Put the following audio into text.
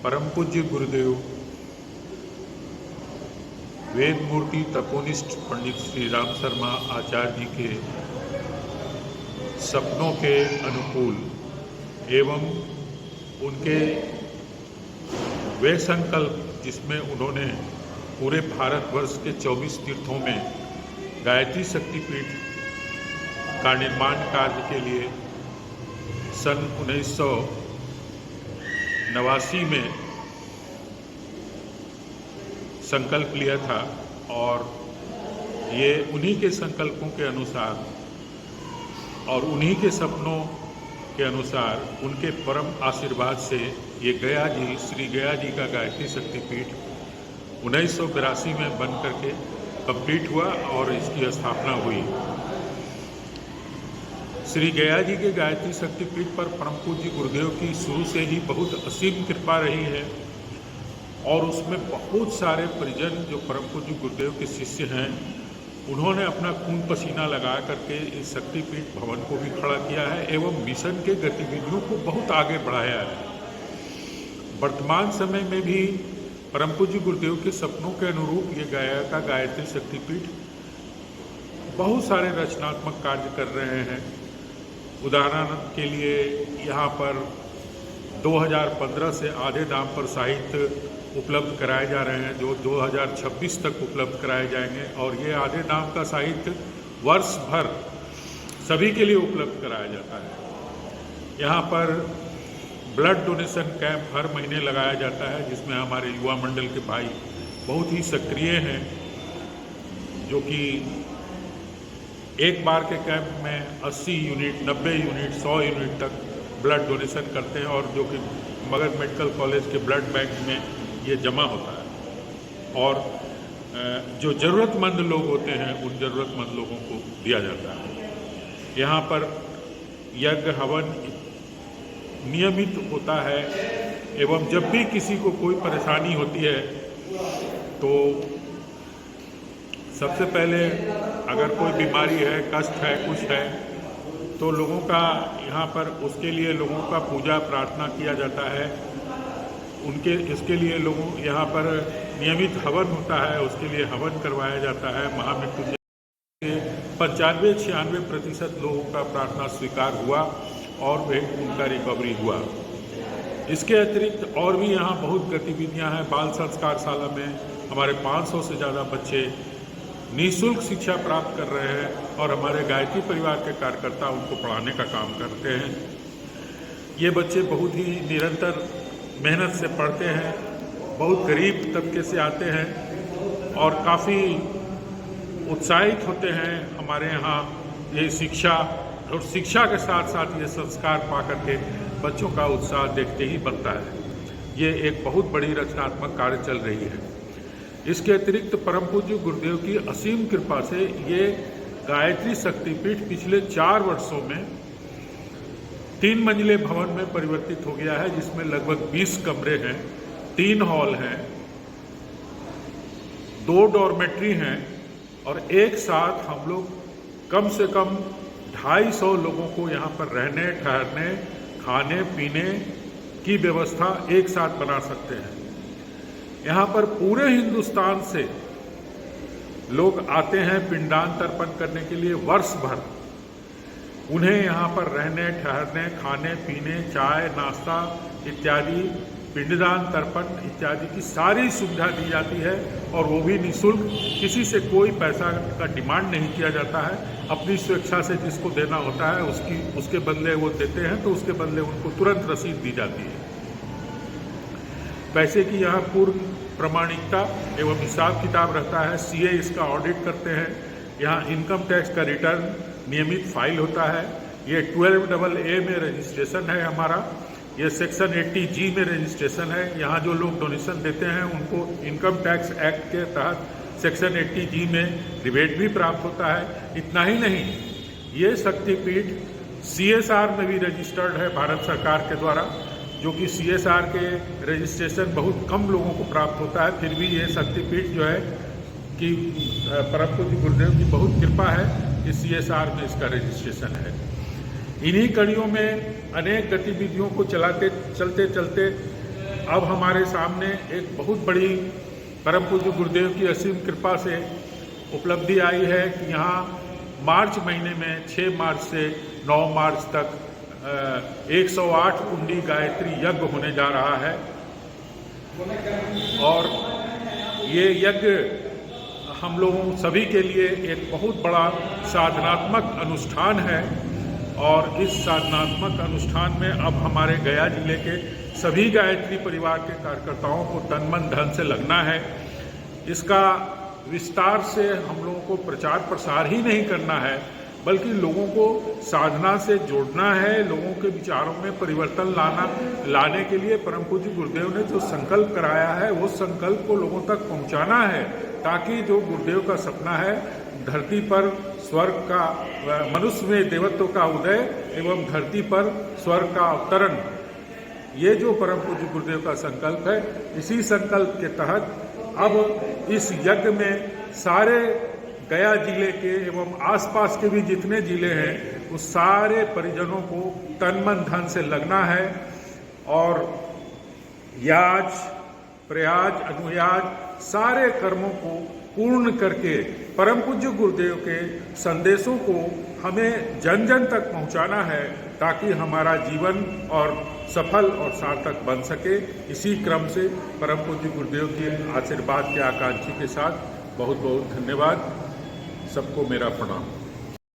परम पूज्य गुरुदेव वेद मूर्ति तपोनिष्ठ पंडित श्री राम शर्मा आचार्य जी के सपनों के अनुकूल एवं उनके वे संकल्प जिसमें उन्होंने पूरे भारतवर्ष के 24 तीर्थों में गायत्री शक्तिपीठ का निर्माण कार्य के लिए सन 1989 में संकल्प लिया था और ये उन्हीं के संकल्पों के अनुसार और उन्हीं के सपनों के अनुसार उनके परम आशीर्वाद से ये गया जी श्री गया जी का गायत्री शक्तिपीठ 1982 में बन करके कंप्लीट हुआ और इसकी स्थापना हुई। श्री गया जी के गायत्री शक्तिपीठ पर परम पूज्य गुरुदेव की शुरू से ही बहुत असीम कृपा रही है और उसमें बहुत सारे परिजन जो परम पूज्य गुरुदेव के शिष्य हैं उन्होंने अपना खून पसीना लगा करके इस शक्तिपीठ भवन को भी खड़ा किया है एवं मिशन के गतिविधियों को बहुत आगे बढ़ाया है। वर्तमान समय में भी परम पूज्य गुरुदेव के सपनों के अनुरूप ये गया का गायत्री शक्तिपीठ बहुत सारे रचनात्मक कार्य कर रहे हैं। उदाहरण के लिए यहाँ पर 2015 से आधे दाम पर साहित्य उपलब्ध कराए जा रहे हैं जो 2026 तक उपलब्ध कराए जाएंगे और ये आधे दाम का साहित्य वर्ष भर सभी के लिए उपलब्ध कराया जाता है। यहाँ पर ब्लड डोनेशन कैंप हर महीने लगाया जाता है जिसमें हमारे युवा मंडल के भाई बहुत ही सक्रिय हैं जो कि एक बार के कैंप में 80 यूनिट 90 यूनिट 100 यूनिट तक ब्लड डोनेशन करते हैं और जो कि मगध मेडिकल कॉलेज के ब्लड बैंक में ये जमा होता है और जो ज़रूरतमंद लोग होते हैं उन ज़रूरतमंद लोगों को दिया जाता है। यहाँ पर यज्ञ हवन नियमित होता है एवं जब भी किसी को कोई परेशानी होती है तो सबसे पहले अगर कोई बीमारी है कष्ट है कुछ है तो लोगों का यहाँ पर उसके लिए लोगों का पूजा प्रार्थना किया जाता है। इसके लिए लोगों यहाँ पर नियमित हवन होता है उसके लिए हवन करवाया जाता है। महामृत्युंजय के 95-96% लोगों का प्रार्थना स्वीकार हुआ और वे उनका रिकवरी हुआ। इसके अतिरिक्त और भी यहाँ बहुत गतिविधियाँ हैं। बाल संस्कारशाला में हमारे 500 से ज़्यादा बच्चे निःशुल्क शिक्षा प्राप्त कर रहे हैं और हमारे गायत्री परिवार के कार्यकर्ता उनको पढ़ाने का काम करते हैं। ये बच्चे बहुत ही निरंतर मेहनत से पढ़ते हैं, बहुत गरीब तबके से आते हैं और काफ़ी उत्साहित होते हैं हमारे यहाँ ये शिक्षा और शिक्षा के साथ साथ ये संस्कार पा करके बच्चों का उत्साह देखते ही बनता है। ये एक बहुत बड़ी रचनात्मक कार्य चल रही है। इसके अतिरिक्त परम पूज्य गुरुदेव की असीम कृपा से ये गायत्री शक्तिपीठ पिछले 4 वर्षों में 3 मंजिले भवन में परिवर्तित हो गया है जिसमें लगभग 20 कमरे हैं, 3 हॉल हैं, 2 डॉर्मेट्री हैं और एक साथ हम लोग कम से कम 250 लोगों को यहाँ पर रहने ठहरने खाने पीने की व्यवस्था एक साथ बना सकते हैं। यहाँ पर पूरे हिंदुस्तान से लोग आते हैं पिंडदान तर्पण करने के लिए वर्ष भर। उन्हें यहाँ पर रहने ठहरने खाने पीने चाय नाश्ता इत्यादि पिंडदान तर्पण इत्यादि की सारी सुविधा दी जाती है और वो भी निःशुल्क। किसी से कोई पैसा का डिमांड नहीं किया जाता है। अपनी स्वेच्छा से जिसको देना होता है उसके बदले वो देते हैं तो उसके बदले उनको तुरंत रसीद दी जाती है। पैसे की यहाँ पूर्व प्रमाणिकता एवं हिसाब किताब रहता है। सीए इसका ऑडिट करते हैं। यहाँ इनकम टैक्स का रिटर्न नियमित फाइल होता है। ये 12AA में रजिस्ट्रेशन है हमारा। ये सेक्शन 80G में रजिस्ट्रेशन है। यहाँ जो लोग डोनेशन देते हैं उनको इनकम टैक्स एक्ट के तहत सेक्शन 80G में रिबेट भी प्राप्त होता है। इतना ही नहीं, ये शक्तिपीठ CSR में भी रजिस्टर्ड है भारत सरकार के द्वारा, जो कि CSR के रजिस्ट्रेशन बहुत कम लोगों को प्राप्त होता है। फिर भी ये शक्तिपीठ जो है कि परम पूज्य गुरुदेव की बहुत कृपा है कि CSR में इसका रजिस्ट्रेशन है। इन्हीं कड़ियों में अनेक गतिविधियों को चलते चलते अब हमारे सामने एक बहुत बड़ी परम पूज्य गुरुदेव की असीम कृपा से उपलब्धि आई है कि यहाँ मार्च महीने में 6 मार्च से 9 मार्च तक 108 कुंडी गायत्री यज्ञ होने जा रहा है। और ये यज्ञ हम लोगों सभी के लिए एक बहुत बड़ा साधनात्मक अनुष्ठान है। और इस साधनात्मक अनुष्ठान में अब हमारे गया जिले के सभी गायत्री परिवार के कार्यकर्ताओं को तन मन धन से लगना है। इसका विस्तार से हम लोगों को प्रचार प्रसार ही नहीं करना है, बल्कि लोगों को साधना से जोड़ना है। लोगों के विचारों में परिवर्तन लाने के लिए परम पूज्य गुरुदेव ने जो संकल्प कराया है, वो संकल्प को लोगों तक पहुंचाना है, ताकि जो गुरुदेव का सपना है धरती पर स्वर्ग का, मनुष्य में देवत्व का उदय एवं धरती पर स्वर्ग का अवतरण, ये जो परम पूज्य गुरुदेव का संकल्प है, इसी संकल्प के तहत अब इस यज्ञ में सारे गया जिले के एवं आसपास के भी जितने जिले हैं उस सारे परिजनों को तन मन धन से लगना है। और याज, प्रयाज, अनुयाज सारे कर्मों को पूर्ण करके परम पूज्य गुरुदेव के संदेशों को हमें जन जन तक पहुंचाना है, ताकि हमारा जीवन और सफल और सार्थक बन सके। इसी क्रम से परम पूज्य गुरुदेव के आशीर्वाद के आकांक्षी के साथ बहुत बहुत धन्यवाद। सबको मेरा प्रणाम।